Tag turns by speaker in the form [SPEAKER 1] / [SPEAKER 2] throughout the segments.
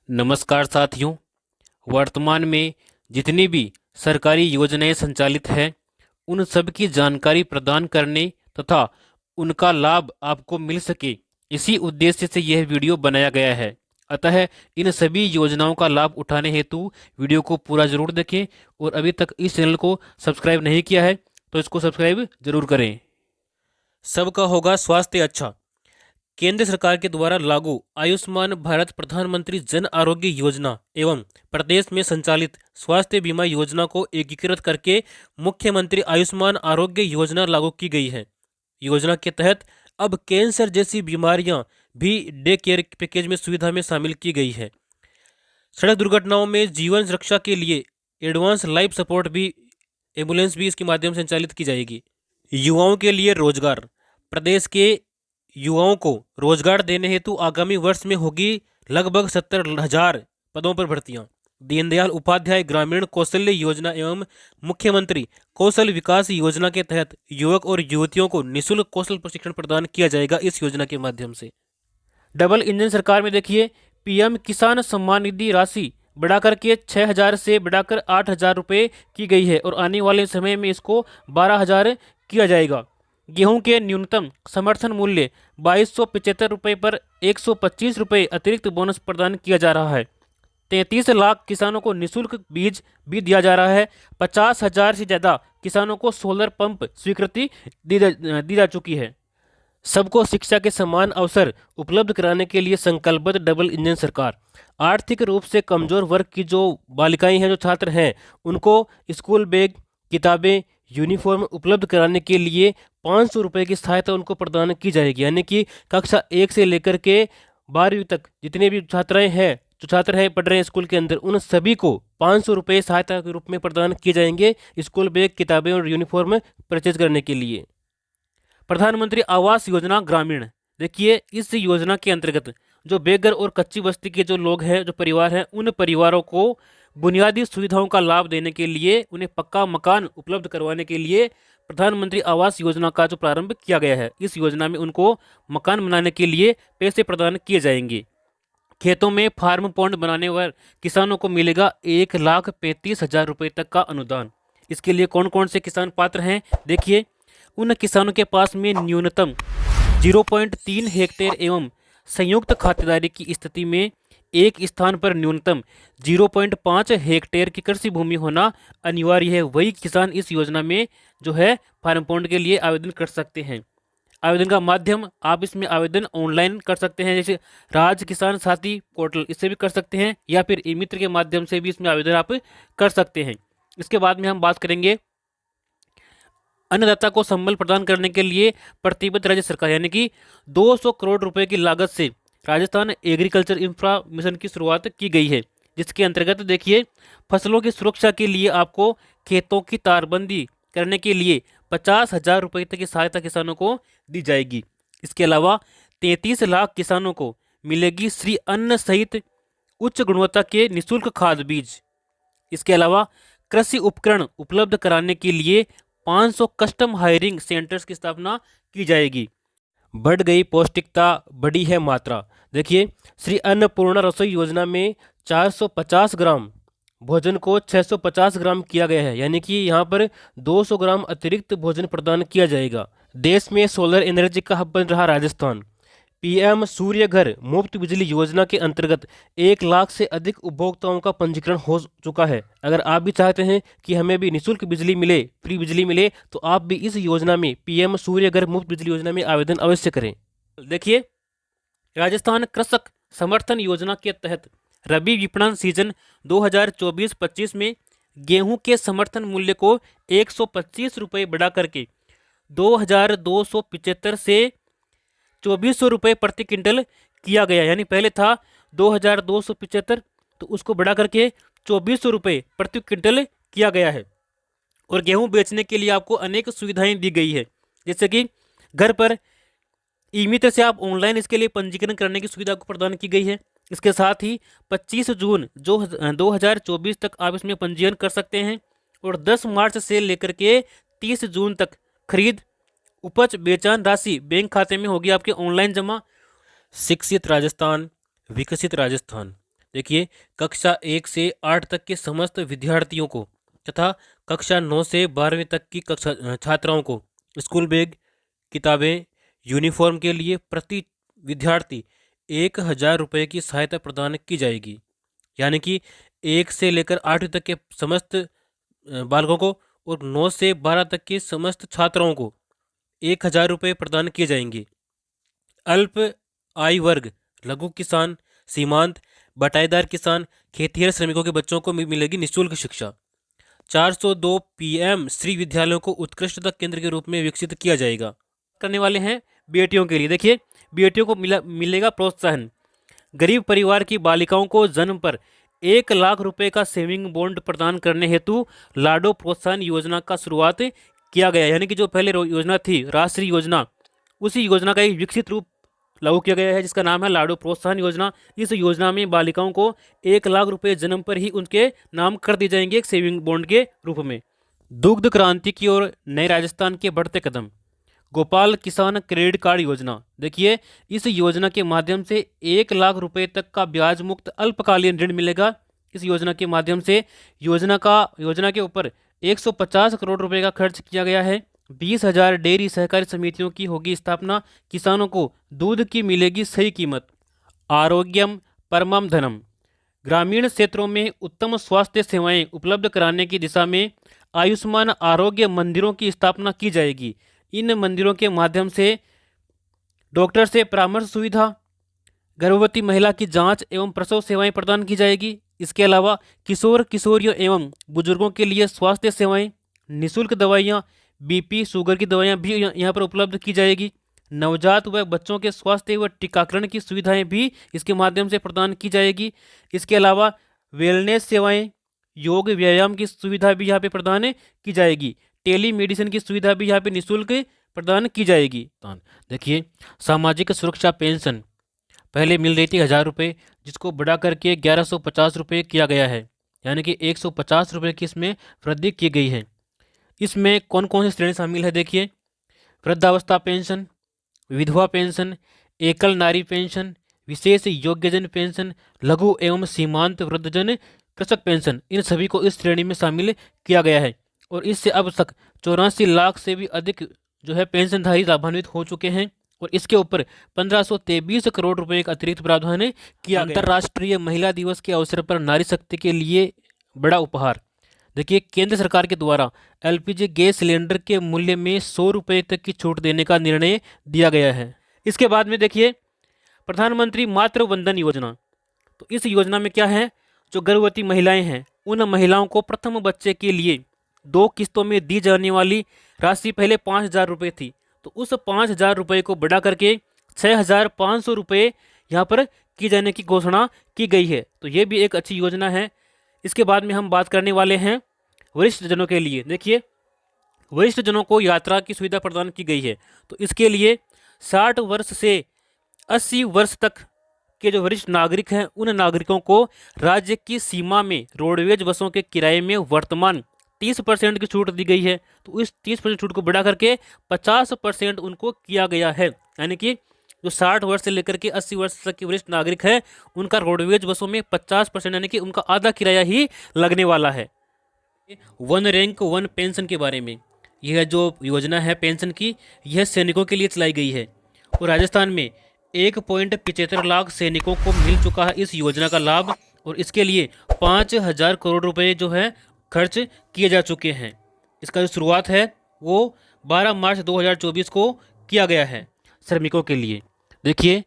[SPEAKER 1] नमस्कार साथियों। वर्तमान में जितनी भी सरकारी योजनाएं संचालित हैं उन सब की जानकारी प्रदान करने तथा उनका लाभ आपको मिल सके, इसी उद्देश्य से यह वीडियो बनाया गया है। अतः इन सभी योजनाओं का लाभ उठाने हेतु वीडियो को पूरा जरूर देखें और अभी तक इस चैनल को सब्सक्राइब नहीं किया है तो इसको सब्सक्राइब जरूर करें। सबका होगा स्वास्थ्य अच्छा। केंद्र सरकार के द्वारा लागू आयुष्मान भारत प्रधानमंत्री जन आरोग्य योजना एवं प्रदेश में संचालित स्वास्थ्य बीमा योजना को एकीकृत करके मुख्यमंत्री आयुष्मान आरोग्य योजना लागू की गई है। योजना के तहत अब कैंसर जैसी बीमारियां भी डे केयर पैकेज में सुविधा में शामिल की गई है। सड़क दुर्घटनाओं में जीवन रक्षा के लिए एडवांस लाइफ सपोर्ट भी एम्बुलेंस भी इसके माध्यम से संचालित की जाएगी। युवाओं के लिए रोजगार। प्रदेश के युवाओं को रोजगार देने हेतु आगामी वर्ष में होगी लगभग 70,000 पदों पर भर्तियां। दीनदयाल उपाध्याय ग्रामीण कौशल्य योजना एवं मुख्यमंत्री कौशल विकास योजना के तहत युवक और युवतियों को निःशुल्क कौशल प्रशिक्षण प्रदान किया जाएगा। इस योजना के माध्यम से डबल इंजन सरकार में देखिए, पीएम किसान सम्मान निधि राशि बढ़ाकर के 6,000 से बढ़ाकर 8,000 रुपये की गई है और आने वाले समय में इसको 12,000 किया जाएगा। गेहूं के न्यूनतम समर्थन मूल्य 2,275 रुपये पर 125 रुपये अतिरिक्त बोनस प्रदान किया जा रहा है। 33 लाख किसानों को निःशुल्क बीज भी दिया जा रहा है। 50,000 से ज़्यादा किसानों को सोलर पंप स्वीकृति दी जा चुकी है। सबको शिक्षा के समान अवसर उपलब्ध कराने के लिए संकल्पबद्ध डबल इंजन सरकार। आर्थिक रूप से कमजोर वर्ग की जो बालिकाएं हैं, जो छात्र हैं, उनको स्कूल बैग, किताबें, यूनिफॉर्म उपलब्ध कराने के लिए 500 रुपये की सहायता उनको प्रदान की जाएगी। यानी कि कक्षा 1 से लेकर के 12वीं तक जितने भी जो छात्र हैं पढ़ रहे हैं स्कूल के अंदर, उन सभी को 500 रुपये सहायता के रूप में प्रदान किए जाएंगे स्कूल बैग, किताबें और यूनिफॉर्म परचेज करने के लिए। प्रधानमंत्री आवास योजना ग्रामीण। देखिए, इस योजना के अंतर्गत जो बेघर और कच्ची बस्ती के जो लोग हैं, जो परिवार हैं, उन परिवारों को बुनियादी सुविधाओं का लाभ देने के लिए, उन्हें पक्का मकान उपलब्ध करवाने के लिए प्रधानमंत्री आवास योजना का जो प्रारंभ किया गया है। इस योजना में उनको मकान बनाने के लिए पैसे प्रदान किए जाएंगे। खेतों में फार्म पॉन्ड बनाने पर किसानों को मिलेगा 1,35,000 रुपये तक का अनुदान। इसके लिए कौन कौन से किसान पात्र हैं, देखिए, उन किसानों के पास में न्यूनतम 0.3 हेक्टेयर एवं संयुक्त खातेदारी की स्थिति में एक स्थान पर न्यूनतम 0.5 हेक्टेयर की कृषि भूमि होना अनिवार्य है। वही किसान इस योजना में जो है फार्म पॉन्ड के लिए आवेदन कर सकते हैं। आवेदन का माध्यम, आप इसमें आवेदन ऑनलाइन कर सकते हैं, जैसे राज किसान साथी पोर्टल, इससे भी कर सकते हैं, या फिर ई मित्र के माध्यम से भी इसमें आवेदन आप कर सकते हैं। इसके बाद में हम बात करेंगे अन्नदाता को संबल प्रदान करने के लिए प्रतिबद्ध राज्य सरकार, यानी कि 200 करोड़ रुपए की लागत से राजस्थान एग्रीकल्चर इंफ्रा मिशन की शुरुआत की गई है, जिसके अंतर्गत देखिए, फसलों की सुरक्षा के लिए आपको खेतों की तारबंदी करने के लिए 50,000 रुपये तक की सहायता किसानों को दी जाएगी। इसके अलावा 33 लाख किसानों को मिलेगी श्री अन्न सहित उच्च गुणवत्ता के निःशुल्क खाद बीज। इसके अलावा कृषि उपकरण उपलब्ध कराने के लिए 500 कस्टम हायरिंग सेंटर्स की स्थापना की जाएगी। बढ़ गई पौष्टिकता, बढ़ी है मात्रा। देखिए, श्री अन्नपूर्णा रसोई योजना में 450 ग्राम भोजन को 650 ग्राम किया गया है, यानी कि यहाँ पर 200 ग्राम अतिरिक्त भोजन प्रदान किया जाएगा। देश में सोलर एनर्जी का हब बन रहा राजस्थान। पीएम सूर्य घर मुफ्त बिजली योजना के अंतर्गत 1 लाख से अधिक उपभोक्ताओं का पंजीकरण हो चुका है। अगर आप भी चाहते हैं कि हमें भी निःशुल्क बिजली मिले, फ्री बिजली मिले, तो आप भी इस योजना में, पीएम सूर्य घर मुफ्त बिजली योजना में आवेदन अवश्य करें। देखिए, राजस्थान कृषक समर्थन योजना के तहत रबी विपणन सीजन 2024-25 में गेहूं के समर्थन मूल्य को 125 रुपये बढ़ा करके 2,275 से 2,400 रुपये प्रति क्विंटल किया गया। यानी पहले था 2,275, तो उसको बढ़ा करके 2,400 रुपये प्रति क्विंटल किया गया है। और गेहूं बेचने के लिए आपको अनेक सुविधाएं दी गई है, जैसे कि घर पर ई मित्र से आप ऑनलाइन इसके लिए पंजीकरण करने की सुविधा को प्रदान की गई है। इसके साथ ही 25 जून जो 2024 तक आप इसमें पंजीयन कर सकते हैं और 10 मार्च से लेकर के 30 जून तक खरीद उपज बेचान राशि बैंक खाते में होगी आपके ऑनलाइन जमा। शिक्षित राजस्थान, विकसित राजस्थान। देखिए, कक्षा 1 से 8 तक के समस्त विद्यार्थियों को तथा कक्षा 9 से 12वीं तक की कक्षा छात्राओं को स्कूल बैग, किताबें, यूनिफॉर्म के लिए प्रति विद्यार्थी 1,000 रुपये की सहायता प्रदान की जाएगी। यानी कि 1 से लेकर 8वीं तक के समस्त बालकों को और 9 से 12 तक के समस्त छात्राओं को 1,000 रुपये प्रदान किए जाएंगे। अल्प आय वर्ग, लघु किसान, सीमांत, बटाईदार किसान, खेतिहर श्रमिकों के बच्चों को मिलेगी निःशुल्क शिक्षा। 402 पीएम श्री विद्यालयों को उत्कृष्टता केंद्र के रूप में विकसित किया जाएगा। करने वाले हैं बेटियों के लिए। देखिए, बेटियों को मिलेगा प्रोत्साहन। गरीब परिवार की बालिकाओं को जन्म पर 1,00,000 रुपए का सेविंग बॉन्ड प्रदान करने हेतु लाडो प्रोत्साहन योजना का शुरुआत किया गया। यानी कि जो पहले योजना थी राष्ट्रीय योजना, उसी योजना का एक विकसित रूप लागू किया गया है जिसका नाम है लाडो प्रोत्साहन योजना। इस योजना में बालिकाओं को 1,00,000 रुपए जन्म पर ही उनके नाम कर दिए जाएंगे एक सेविंग बॉन्ड के रूप में। दुग्ध क्रांति की ओर नए राजस्थान के बढ़ते कदम। गोपाल किसान क्रेडिट कार्ड योजना। देखिए, इस योजना के माध्यम से 1,00,000 रुपए तक का ब्याज मुक्त अल्पकालीन ऋण मिलेगा। इस योजना के माध्यम से योजना के ऊपर 150 करोड़ रुपए का खर्च किया गया है। 20,000 डेयरी सहकारी समितियों की होगी स्थापना। किसानों को दूध की मिलेगी सही कीमत। आरोग्यम परमम धनम। ग्रामीण क्षेत्रों में उत्तम स्वास्थ्य सेवाएं उपलब्ध कराने की दिशा में आयुष्मान आरोग्य मंदिरों की स्थापना की जाएगी। इन मंदिरों के माध्यम से डॉक्टर से परामर्श सुविधा, गर्भवती महिला की जांच एवं प्रसव सेवाएं प्रदान की जाएगी। इसके अलावा किशोर किशोरियों एवं बुजुर्गों के लिए स्वास्थ्य सेवाएं, निःशुल्क दवाइयां, बीपी शुगर की दवाइयां भी यहाँ पर उपलब्ध की जाएगी। नवजात व बच्चों के स्वास्थ्य व टीकाकरण की सुविधाएं भी इसके माध्यम से प्रदान की जाएगी। इसके अलावा वेलनेस सेवाएं, योग व्यायाम की सुविधा भी यहाँ पे प्रदान की जाएगी। टेली मेडिसिन की सुविधा भी यहाँ पे निःशुल्क प्रदान की जाएगी। देखिए, सामाजिक सुरक्षा पेंशन पहले मिल रही थी 1,000 रुपये, जिसको बढ़ा करके 1,150 रुपये किया गया है। यानी कि 150 रुपये की इसमें वृद्धि की गई है। इसमें कौन कौन सी श्रेणी शामिल है? देखिए, वृद्धावस्था पेंशन, विधवा पेंशन, एकल नारी पेंशन, विशेष योग्यजन पेंशन, लघु एवं सीमांत वृद्धजन कृषक पेंशन, इन सभी को इस श्रेणी में शामिल किया गया है। और इससे अब तक 84 लाख से भी अधिक जो है पेंशनधारी लाभान्वित हो चुके हैं। और इसके ऊपर 1,523 करोड़ रुपए का अतिरिक्त प्रावधान किया गया। अंतर्राष्ट्रीय महिला दिवस के अवसर पर नारी शक्ति के लिए बड़ा उपहार। देखिए, केंद्र सरकार के द्वारा एलपीजी गैस सिलेंडर के मूल्य में 100 रुपये तक की छूट देने का निर्णय दिया गया है। इसके बाद में देखिए, प्रधानमंत्री मातृ वंदन योजना। तो इस योजना में क्या है, जो गर्भवती महिलाएं हैं उन महिलाओं को प्रथम बच्चे के लिए 2 किस्तों में दी जाने वाली राशि पहले 5,000 रुपये थी, तो उस 5,000 रुपये को बढ़ा करके 6,500 रुपये यहाँ पर की जाने की घोषणा की गई है। तो ये भी एक अच्छी योजना है। इसके बाद में हम बात करने वाले हैं वरिष्ठ जनों के लिए। देखिए, वरिष्ठ जनों को यात्रा की सुविधा प्रदान की गई है। तो इसके लिए 60 वर्ष से 80 वर्ष तक के जो वरिष्ठ नागरिक हैं उन नागरिकों को राज्य की सीमा में रोडवेज बसों के किराए में वर्तमान 30% की छूट दी गई है। तो इस 30% छूट को बढ़ा करके 50% उनको किया गया है। यानी कि जो 60 वर्ष से लेकर के 80 वर्ष तक के वरिष्ठ नागरिक हैं उनका रोडवेज बसों में 50% यानी कि उनका आधा किराया ही लगने वाला है। वन रैंक वन पेंशन के बारे में, यह जो योजना है पेंशन की, यह सैनिकों के लिए चलाई गई है। और राजस्थान में 1.75 लाख सैनिकों को मिल चुका है इस योजना का लाभ। और इसके लिए 5,000 करोड़ रुपए जो है खर्च किए जा चुके हैं। इसका जो शुरुआत है वो 12 मार्च 2024 को किया गया है श्रमिकों के लिए। देखिए,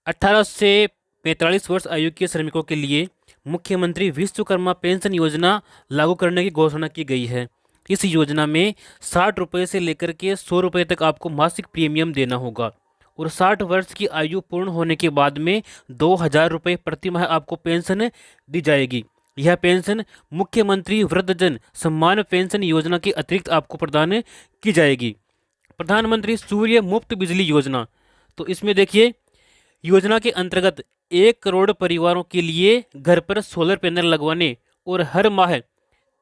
[SPEAKER 1] 18 से 45 वर्ष आयु के श्रमिकों के लिए मुख्यमंत्री विश्वकर्मा पेंशन योजना लागू करने की घोषणा की गई है। इस योजना में 60 रुपये से लेकर के 100 रुपये तक आपको मासिक प्रीमियम देना होगा। और 60 वर्ष की आयु पूर्ण होने के बाद में 2,000 रुपये प्रति माह आपको पेंशन दी जाएगी। यह पेंशन मुख्यमंत्री वृद्धजन सम्मान पेंशन योजना के अतिरिक्त आपको प्रदान की जाएगी। प्रधानमंत्री सूर्य मुफ्त बिजली योजना। तो इसमें देखिए, योजना के अंतर्गत 1 करोड़ परिवारों के लिए घर पर सोलर पैनल लगवाने और हर माह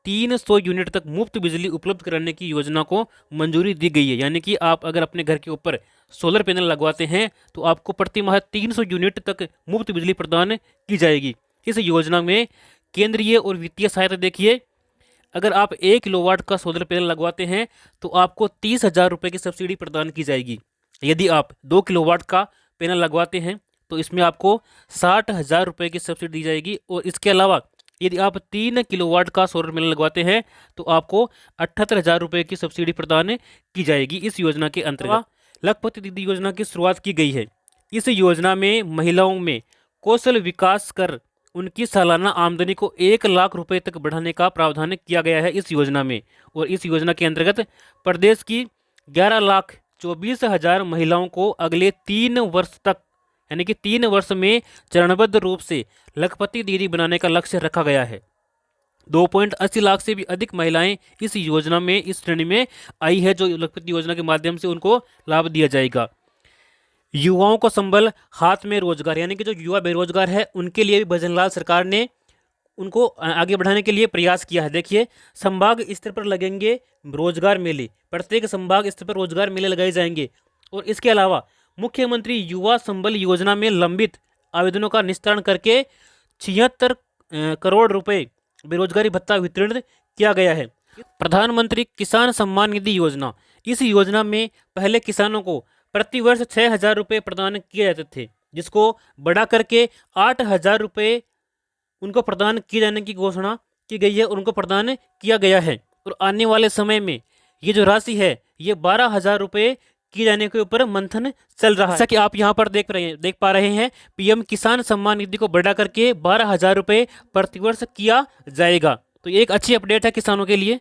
[SPEAKER 1] 300 यूनिट तक मुफ्त बिजली उपलब्ध कराने की योजना को मंजूरी दी गई है। यानी कि आप अगर अपने घर के ऊपर सोलर पैनल लगवाते हैं तो आपको प्रति माह 300 यूनिट तक मुफ्त बिजली प्रदान की जाएगी। इस योजना में केंद्रीय और वित्तीय सहायता देखिए, अगर आप 1 किलोवाट का सोलर पैनल लगवाते हैं तो आपको 30,000 रुपये की सब्सिडी प्रदान की जाएगी। यदि आप 2 किलोवाट का पैनल लगवाते हैं तो इसमें आपको 60,000 रुपये की सब्सिडी दी जाएगी। और इसके अलावा यदि आप 3 किलोवाट का सोलर पैनल लगवाते हैं तो आपको 78,000 रुपये की सब्सिडी प्रदान की जाएगी। इस योजना के अंतर्गत लखपति दीदी योजना की शुरुआत की गई है। इस योजना में महिलाओं में कौशल विकास कर उनकी सालाना आमदनी को 1 लाख रुपए तक बढ़ाने का प्रावधान किया गया है इस योजना में। और इस योजना के अंतर्गत प्रदेश की 11,24,000 महिलाओं को अगले 3 वर्ष तक, यानी कि 3 वर्ष में चरणबद्ध रूप से लखपति दीदी बनाने का लक्ष्य रखा गया है। 2.80 लाख से भी अधिक महिलाएं इस योजना में, इस श्रेणी में आई है, जो लखपति योजना के माध्यम से उनको लाभ दिया जाएगा। युवाओं को संबल हाथ में रोजगार, यानी कि जो युवा बेरोजगार है उनके लिए भी भजनलाल सरकार ने उनको आगे बढ़ाने के लिए प्रयास किया है। देखिए, संभाग स्तर पर लगेंगे रोजगार मेले, प्रत्येक संभाग स्तर पर रोजगार मेले लगाए जाएंगे। और इसके अलावा मुख्यमंत्री युवा संबल योजना में लंबित आवेदनों का निस्तारण करके 76 करोड़ रुपए बेरोजगारी भत्ता वितरण किया गया है। प्रधानमंत्री किसान सम्मान निधि योजना, इस योजना में पहले किसानों को प्रतिवर्ष 6,000 रुपये प्रदान किए जाते थे, जिसको बढ़ा करके 8,000 रुपये उनको प्रदान किए जाने की घोषणा की गई है, उनको प्रदान किया गया है। और आने वाले समय में ये जो राशि है ये 12,000 रुपये किए जाने के ऊपर मंथन चल रहा है। जैसा कि आप यहाँ पर देख पा रहे हैं, पीएम किसान सम्मान निधि को बढ़ा करके 12,000 रुपये प्रतिवर्ष किया जाएगा। तो ये एक अच्छी अपडेट है किसानों के लिए।